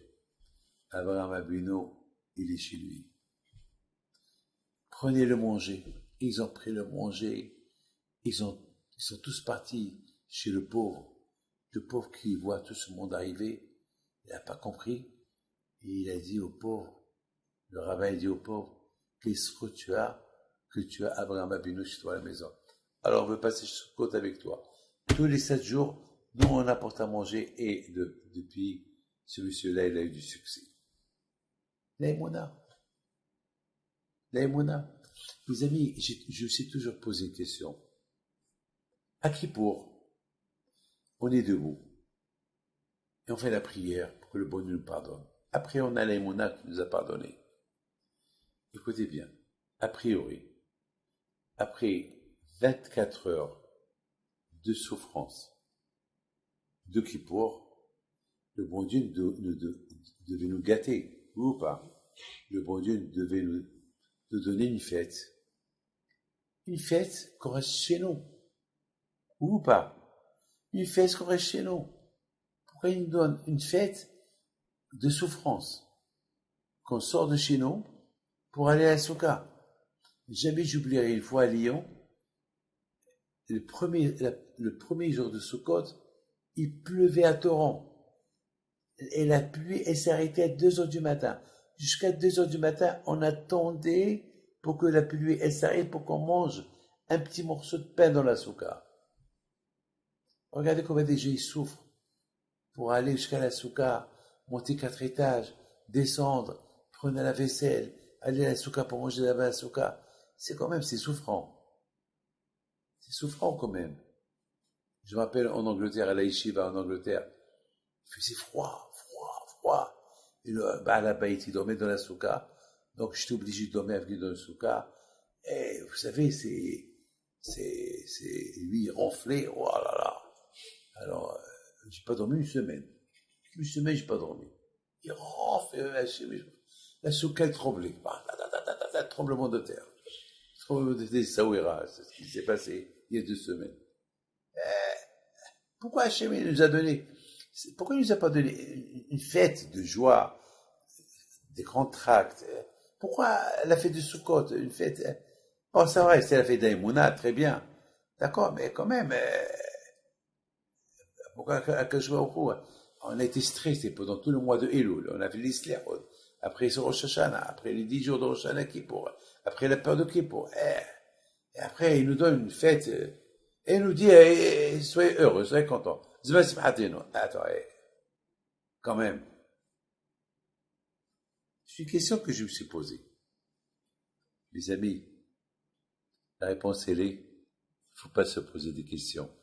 Speaker 1: Abraham Abinu, il est chez lui. Prenez le manger. Ils ont pris le manger. Ils sont tous partis chez le pauvre. Le pauvre qui voit tout ce monde arriver, il n'a pas compris. Et il a dit au pauvre, le rabbin a dit au pauvre, qu'est-ce que tu as Abraham Abinu chez toi à la maison? Alors on veut passer Sukkot avec toi. Tous les 7 jours, nous on apporte à manger et depuis ce monsieur-là, il a eu du succès. L'aïmouna. Mes amis, je me suis toujours posé une question. À Kippour, on est debout et on fait la prière pour que le bon Dieu nous pardonne. Après, on a l'aïmouna qui nous a pardonné. Écoutez bien, a priori, après 24 heures de souffrance de Kippour, le bon Dieu devait nous gâter, ou pas? Le bon Dieu devait nous donner une fête qu'on reste chez nous, ou pas? Une fête qu'on reste chez nous. Pourquoi il nous donne une fête de souffrance, qu'on sort de chez nous pour aller à la souka? Jamais j'oublierai une fois à Lyon, le premier jour de Sukkot, il pleuvait à torrent. Et la pluie, elle s'est arrêtée à 2 heures du matin. Jusqu'à 2 heures du matin, on attendait pour que la pluie, elle s'arrête pour qu'on mange un petit morceau de pain dans la souka. Regardez combien des gens ils souffrent pour aller jusqu'à la souka, monter 4 étages, descendre, prendre la vaisselle, aller à la souka pour manger là-bas à la souka. C'est souffrant. C'est souffrant quand même. Je me rappelle en Angleterre, à la Yeshiva en Angleterre, il faisait froid. Et le Baal Habayit, il dormait dans la souka. Donc, j'étais obligé de dormir avec lui dans la souka. Et vous savez, lui, il ronflait. Oh là là. Alors, j'ai pas dormi une semaine. Une semaine, j'ai pas dormi. Il ronflait. La souka, elle tremblait. Tremblement de terre. Tremblement de terre, Saouira. C'est ce qui s'est passé il y a 2 semaines. Pourquoi Hachem nous a donné, pourquoi il nous a pas donné une fête de joie, des grands tracts? Pourquoi la fête de Sukkot, une fête? Bon, c'est vrai, c'est la fête d'Aïmouna, très bien. D'accord, mais quand même, pourquoi on a été stressé pendant tout le mois de Elul, on a fait l'Isler, après ce Rosh Hashanah, après les 10 jours de Rosh Hashanah Kippour, après la peur de Kippour, et après il nous donne une fête, et il nous dit, soyez heureux, soyez contents. Attends, quand même. C'est une question que je me suis posée. Mes amis, la réponse elle est, il ne faut pas se poser des questions.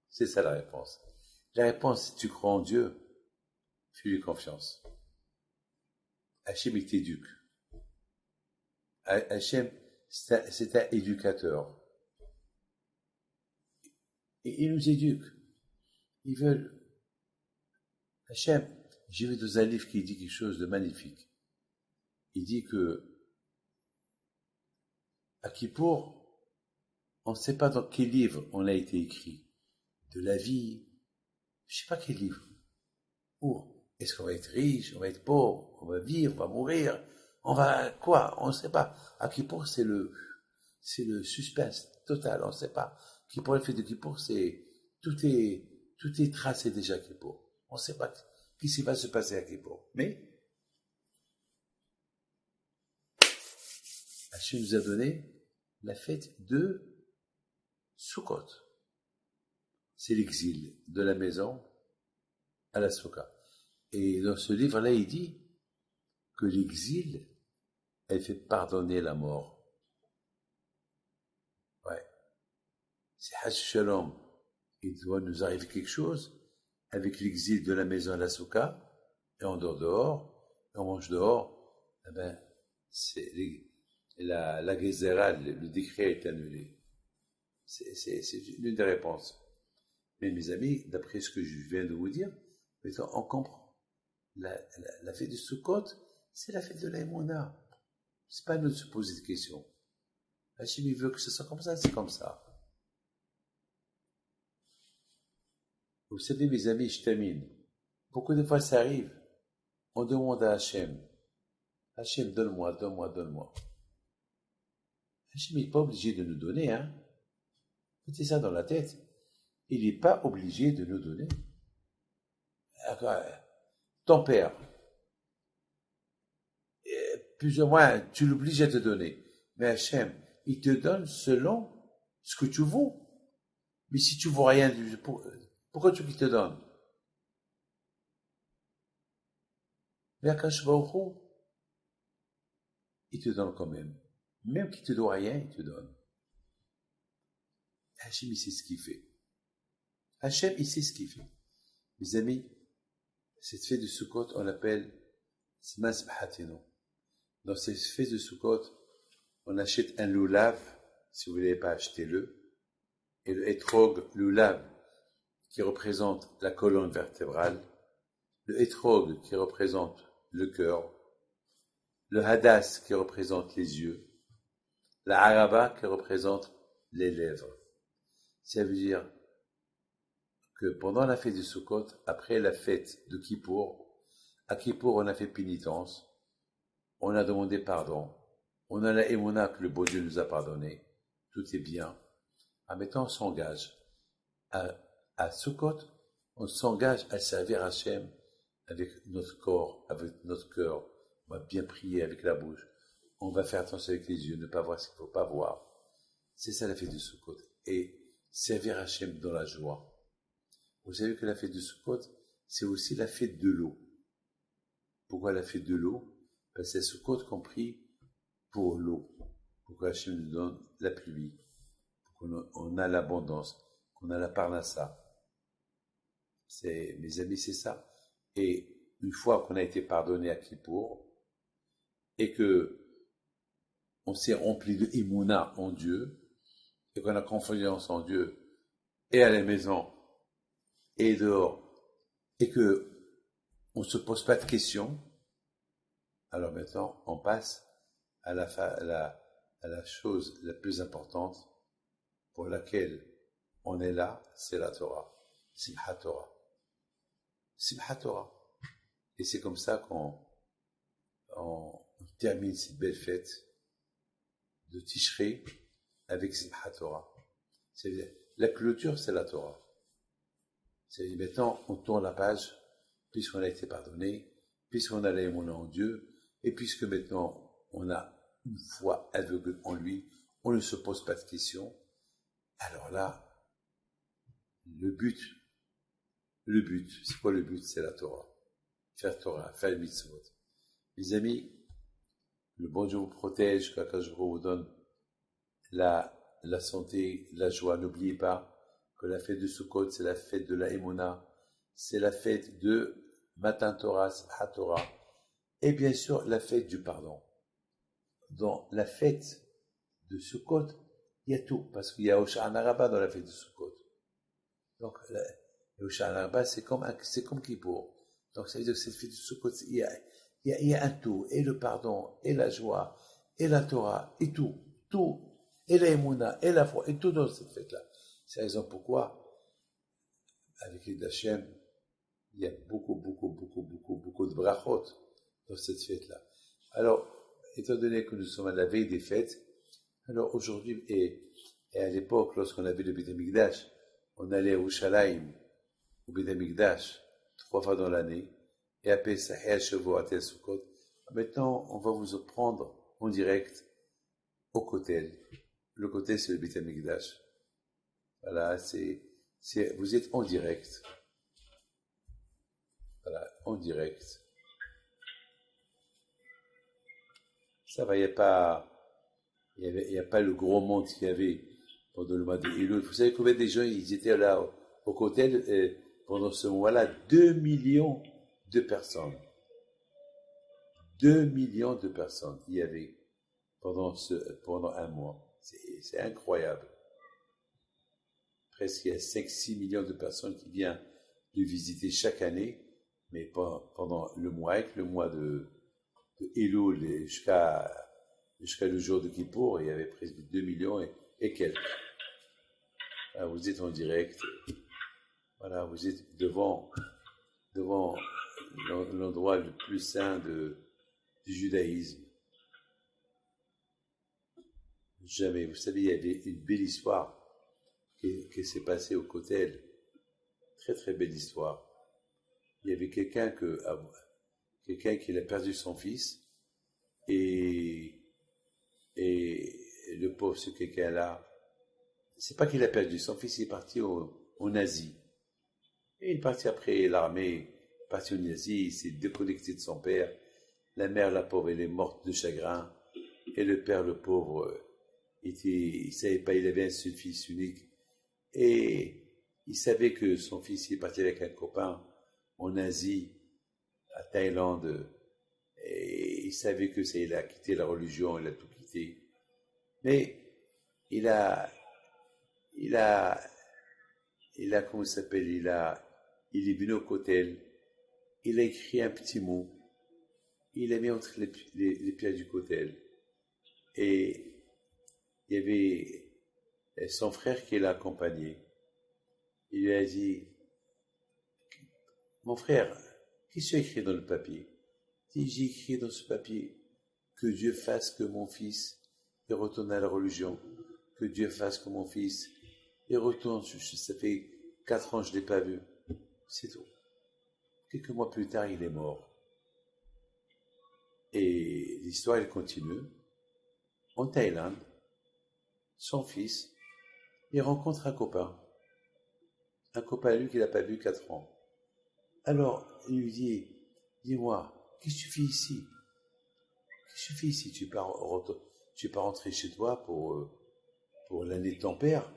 Speaker 1: C'est ça la réponse. La réponse, si tu crois en Dieu, fais-lui confiance. Hachem, il t'éduque. Hachem, c'est un éducateur. Et il nous éduque. Ils veulent. Hachem, j'ai vu dans un livre qui dit quelque chose de magnifique. Il dit que, à Kippour, on ne sait pas dans quel livre on a été écrit. De la vie, je ne sais pas quel livre. Où est-ce qu'on va être riche, on va être pauvre, on va vivre, on va mourir, on va quoi, on ne sait pas. À Kippour, c'est le suspense total, on ne sait pas. Kippour, le fait de Kippour, tout est tracé déjà à Kippour. On ne sait pas ce qui va se passer à Kippour. Mais, Hachem nous a donné la fête de Sukkot. C'est l'exil de la maison à la Souka. Et dans ce livre-là, il dit que l'exil, elle fait pardonner la mort. Ouais. C'est Hach Shalom. Il doit nous arriver quelque chose avec l'exil de la maison à la Souka, et on dort dehors, et on mange dehors. Eh ben, c'est la Gezerah, le décret est annulé. C'est l'une des réponses. Mais mes amis, d'après ce que je viens de vous dire, on comprend. La fête de Sukkot, c'est la fête de l'Aïmouna. C'est pas à nous de se poser des questions. Hachem, il veut que ce soit comme ça, c'est comme ça. Vous savez, mes amis, je termine. Beaucoup de fois, ça arrive. On demande à Hachem, Hachem, donne-moi, donne-moi, donne-moi. Hachem n'est pas obligé de nous donner, hein. Mettez ça dans la tête. Il n'est pas obligé de nous donner. Ton père, plus ou moins, tu l'obliges à te donner. Mais Hachem, il te donne selon ce que tu vaux. Mais si tu ne vaux rien, pourquoi tu veux qu'il te donne? Mais Akash Baruch Hu, il te donne quand même. Même qu'il ne te doit rien, il te donne. Hachem, il sait ce qu'il fait. Hachem, il sait ce qu'il fait. Mes amis, cette fête de Sukkot, on l'appelle Zman Simchatenu. Dans cette fête de Sukkot, on achète un lulav, si vous ne l'avez pas, achetez-le. Et le etrog, lulav, qui représente la colonne vertébrale, le etrog, qui représente le cœur, le hadas, qui représente les yeux, la araba, qui représente les lèvres. Ça veut dire que pendant la fête de Sukkot, après la fête de Kippour, à Kippour, on a fait pénitence, on a demandé pardon, on a la émouna que le beau Dieu nous a pardonné, tout est bien. Maintenant, on s'engage. À Sukkot, on s'engage à servir Hachem avec notre corps, avec notre cœur. On va bien prier avec la bouche. On va faire attention avec les yeux, ne pas voir ce qu'il ne faut pas voir. C'est ça la fête de Sukkot. Et servir Hachem dans la joie. Vous savez que la fête de Sukkot, c'est aussi la fête de l'eau. Pourquoi la fête de l'eau? Parce que c'est Sukkot compris pour l'eau. Pour qu'Hachem nous donne la pluie. Pour qu'on a l'abondance. Qu'on a la parnassa. Mes amis, c'est ça. Et une fois qu'on a été pardonné à Kippour, et que on s'est rempli de Imouna en Dieu, et qu'on a confiance en Dieu, et à la maison, et dehors, et que on ne se pose pas de questions, alors maintenant, on passe à la chose la plus importante pour laquelle on est là, c'est la Torah. Simchat Torah. Simchat Torah. Et c'est comme ça qu'on termine cette belle fête de Tishrei avec Simchat Torah. C'est-à-dire, la clôture, c'est la Torah. C'est-à-dire, maintenant, on tourne la page, puisqu'on a été pardonné, puisqu'on a l'émouna en Dieu, et puisque maintenant, on a une foi aveugle en lui, on ne se pose pas de questions. Alors là, le but, c'est quoi le but? C'est la Torah. Faire Torah, faire le mitzvot. Les amis, le bon Dieu vous protège, qu'Akadosh Baruch Hu vous donne la santé, la joie. N'oubliez pas que la fête de Sukkot, c'est la fête de la Emouna, c'est la fête de Matan Torah, Simchat Torah, et bien sûr la fête du pardon. Dans la fête de Sukkot, il y a tout, parce qu'il y a Hoshana Rabbah dans la fête de Sukkot. Donc, Hoshana Rabbah, c'est comme Kippour. Donc, ça veut dire que cette fête de Sukkot, il y a un tout, et le pardon, et la joie, et la Torah, et tout, et la Emouna, et la foi, et tout dans cette fête-là. C'est la raison pourquoi, avec les Hachem, il y a beaucoup de brachot dans cette fête-là. Alors, étant donné que nous sommes à la veille des fêtes, alors aujourd'hui, et à l'époque, lorsqu'on avait le Beit HaMikdash, on allait au Yerushalayim, au Beit HaMikdash, 3 fois dans l'année, et à Pesach et à Shavuot et à Sukkot. Maintenant, on va vous prendre en direct au Kotel. Le Kotel, c'est le Beit HaMikdash. Voilà, vous êtes en direct. Voilà, en direct. Ça va, il n'y a pas le gros monde qu'il y avait pendant le mois de Elul. Vous savez combien de gens ils étaient là au Kotel pendant ce mois-là? 2 millions de personnes. 2 millions de personnes il y avait pendant un mois. C'est incroyable. Presque il y a 5-6 millions de personnes qui viennent de visiter chaque année, mais pendant le mois, avec le mois de Elul jusqu'à le jour de Kippour, il y avait presque 2 millions et quelques. Là, vous êtes en direct. Voilà, vous êtes devant l'endroit le plus saint du judaïsme. Jamais. Vous savez, il y avait une belle histoire qui s'est passée au Kotel. Très, très belle histoire. Il y avait quelqu'un qui a perdu son fils et le pauvre, ce quelqu'un-là, c'est pas qu'il a perdu, son fils est parti en Asie. Et il est parti après l'armée, parti en Asie, il s'est déconnecté de son père. La mère, la pauvre, elle est morte de chagrin. Et le père, le pauvre, il savait pas, il avait un seul fils unique. Et il savait que son fils est parti avec un copain en Asie, à Thaïlande. Et il savait que il a quitté la religion, il a tout quitté. Mais il a, comment il s'appelle, il est venu au Kotel, il a écrit un petit mot, il a mis entre les pierres du Kotel. Et il y avait son frère qui l'a accompagné. Il lui a dit, mon frère, qu'est-ce que tu as écrit dans le papier? Il dit, j'ai écrit dans ce papier que Dieu fasse que mon fils retourne à la religion, que Dieu fasse que mon fils retourne, ça fait 4 ans que je ne l'ai pas vu, c'est tout. Quelques mois plus tard, il est mort. Et l'histoire, elle continue. En Thaïlande, son fils, il rencontre un copain à lui qu'il n'a pas vu 4 ans. Alors, il lui dit, dis-moi, qu'est-ce que tu fais ici? Qu'est-ce que tu fais ici? Tu es pas rentré chez toi pour l'année de ton père?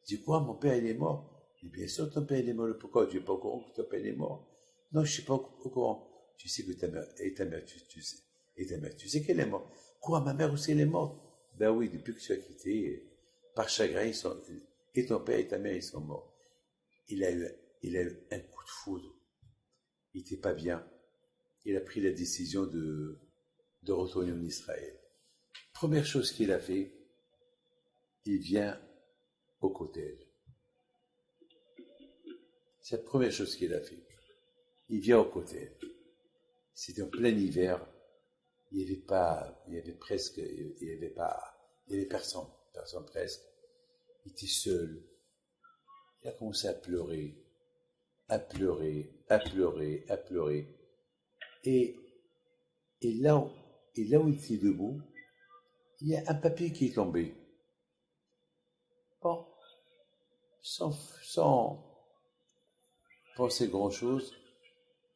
Speaker 1: Il dit, quoi, mon père, il est mort? Il dit, bien sûr, ton père, il est mort. Pourquoi? Tu n'es pas au courant que ton père, il est mort? Non, je ne suis pas au courant. tu sais que ta mère, et ta mère, tu sais qu'elle est morte. Quoi, ma mère aussi, elle est morte? Ben oui, depuis que tu as quitté, par chagrin, et ton père et ta mère, ils sont morts. Il a eu, il a eu un coup de foudre. Il n'était pas bien. Il a pris la décision de retourner en Israël. Première chose qu'il a fait, il vient au Kotel. C'est la première chose qu'il a fait. Il vient au Kotel. C'était en plein hiver. Il n'y avait pas, il y avait presque, il y avait pas, il y avait personne presque. Il était seul. Il a commencé à pleurer, à pleurer, à pleurer, à pleurer. Et, et là, et là où il était debout, il y a un papier qui est tombé. Bon, sans penser grand-chose,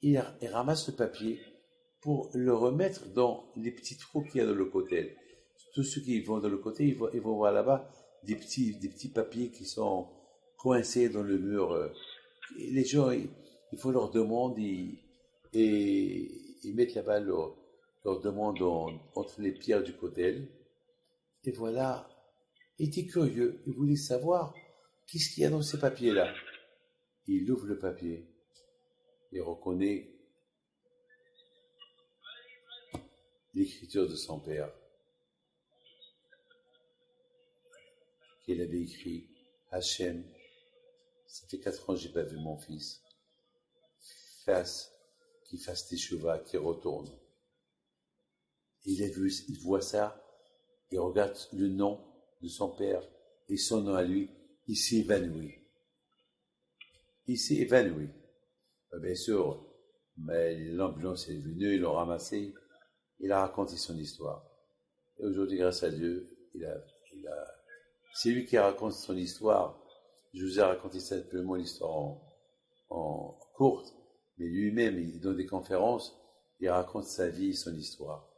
Speaker 1: il ramasse le papier pour le remettre dans les petits trous qu'il y a dans le côté. Tous ceux qui vont dans le côté, ils vont voir là-bas des petits papiers qui sont coincés dans le mur. Et les gens, ils font leur demande et ils mettent là-bas leur demande entre les pierres du côté. Et voilà, il était curieux, il voulait savoir qu'est-ce qu'il y a dans ces papiers-là. Il ouvre le papier, il reconnaît l'écriture de son père, qu'il avait écrit, Hachem, ça fait 4 ans que j'ai pas vu mon fils, qu'il fasse teshuva, qu'il retourne. Et il voit ça, il regarde le nom de son père et son nom à lui, il s'est évanoui. Il s'est évanoui. Bien sûr, mais l'ambulance est venue, ils l'ont ramassé, il a raconté son histoire. Et aujourd'hui, grâce à Dieu, c'est lui qui raconte son histoire. Je vous ai raconté simplement l'histoire en courte, mais lui-même, il donne des conférences, il raconte sa vie, son histoire.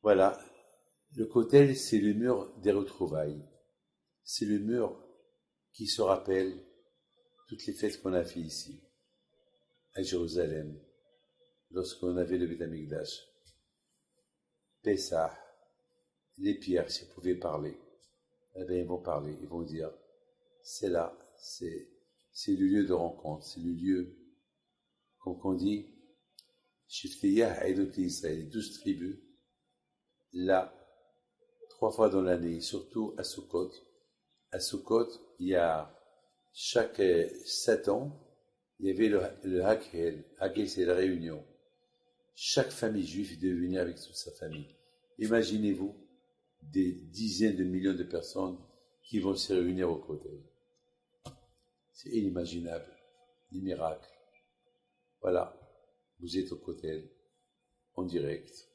Speaker 1: Voilà. Le Kotel, c'est le mur des retrouvailles. C'est le mur qui se rappelle toutes les fêtes qu'on a fait ici, à Jérusalem, lorsqu'on avait le Beth Amikdash. Pessah, les pierres, s'ils pouvaient parler, eh bien, ils vont parler, ils vont dire, c'est là, c'est le lieu de rencontre, c'est le lieu, comme on dit, Shiftiyah Eidot Israël, les 12 tribus, là, 3 fois dans l'année, surtout à Sukkot. À Sukkot, il y a chaque 7 ans, il y avait le Hakhel. Hakhel, c'est la réunion. Chaque famille juive devait venir avec toute sa famille. Imaginez-vous des dizaines de millions de personnes qui vont se réunir au côté. C'est inimaginable. Des miracles. Voilà. Vous êtes au côté, en direct.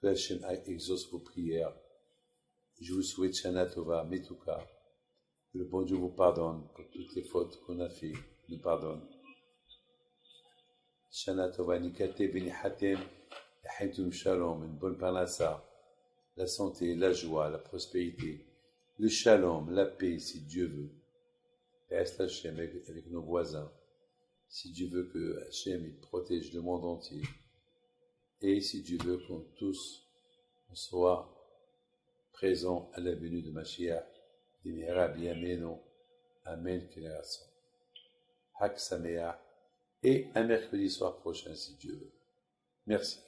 Speaker 1: Que Hachem exauce vos prières. Je vous souhaite Shana Tova, Metuka. Que le bon Dieu vous pardonne pour toutes les fautes qu'on a fait, nous pardonne. Shana Tova, Nikate Benihatem, Yahintum Shalom, une bonne parnassa, la santé, la joie, la prospérité, le shalom, la paix, si Dieu veut. Et reste Hachem avec nos voisins. Si Dieu veut que Hachem il protège le monde entier. Et si Dieu veut qu'on tous on soit présents à la venue de Mashiach. Amen, Hak Sameach, et un mercredi soir prochain si Dieu veut. Merci.